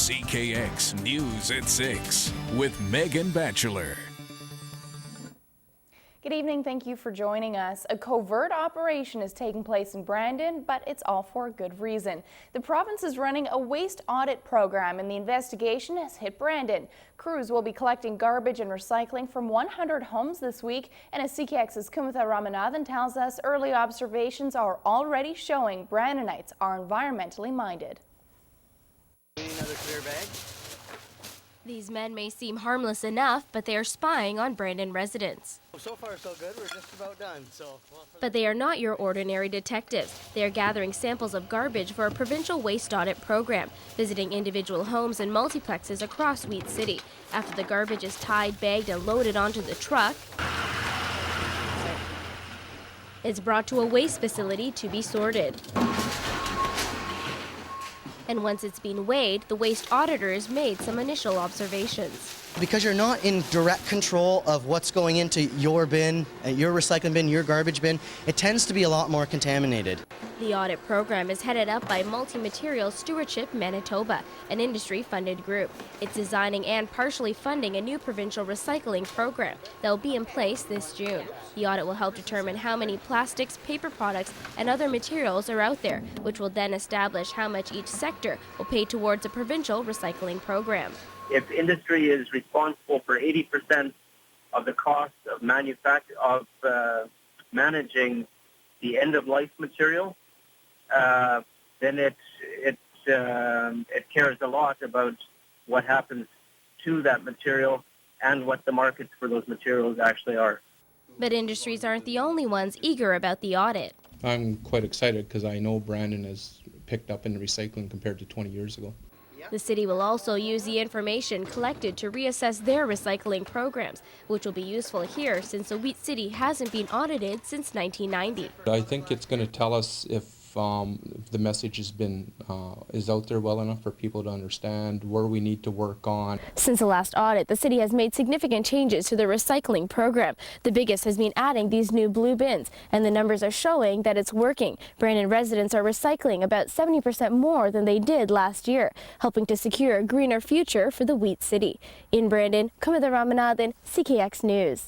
CKX News at 6 with Megan Batchelor. Good evening, thank you for joining us. A covert operation is taking place in Brandon, but it's all for a good reason. The province is running a waste audit program, and the investigation has hit Brandon. Crews will be collecting garbage and recycling from 100 homes this week, and as CKX's Kumitha Ramanathan tells us, early observations are already showing Brandonites are environmentally minded. Another clear bag. These men may seem harmless enough, but they are spying on Brandon residents. So far so good, we're just about done. But they are not your ordinary detectives. They are gathering samples of garbage for a provincial waste audit program, visiting individual homes and multiplexes across Wheat City. After the garbage is tied, bagged, and loaded onto the truck, it's brought to a waste facility to be sorted. And once it's been weighed, the waste auditors made some initial observations. Because you're not in direct control of what's going into your bin, your recycling bin, your garbage bin, it tends to be a lot more contaminated. The audit program is headed up by Multi-Materials Stewardship Manitoba, an industry-funded group. It's designing and partially funding a new provincial recycling program that will be in place this June. The audit will help determine how many plastics, paper products, and other materials are out there, which will then establish how much each sector will pay towards a provincial recycling program. If industry is responsible for 80% of the cost of managing the end-of-life material, then it cares a lot about what happens to that material and what the markets for those materials actually are. But industries aren't the only ones eager about the audit. I'm quite excited because I know Brandon has picked up in recycling compared to 20 years ago. The city will also use the information collected to reassess their recycling programs, which will be useful here since the Wheat City hasn't been audited since 1990. I think it's going to tell us if the message is out there well enough for people to understand where we need to work on. Since the last audit, the city has made significant changes to the recycling program. The biggest has been adding these new blue bins, and the numbers are showing that it's working. Brandon residents are recycling about 70% more than they did last year, helping to secure a greener future for the Wheat City. In Brandon, Kumitha Ramanathan, CKX News.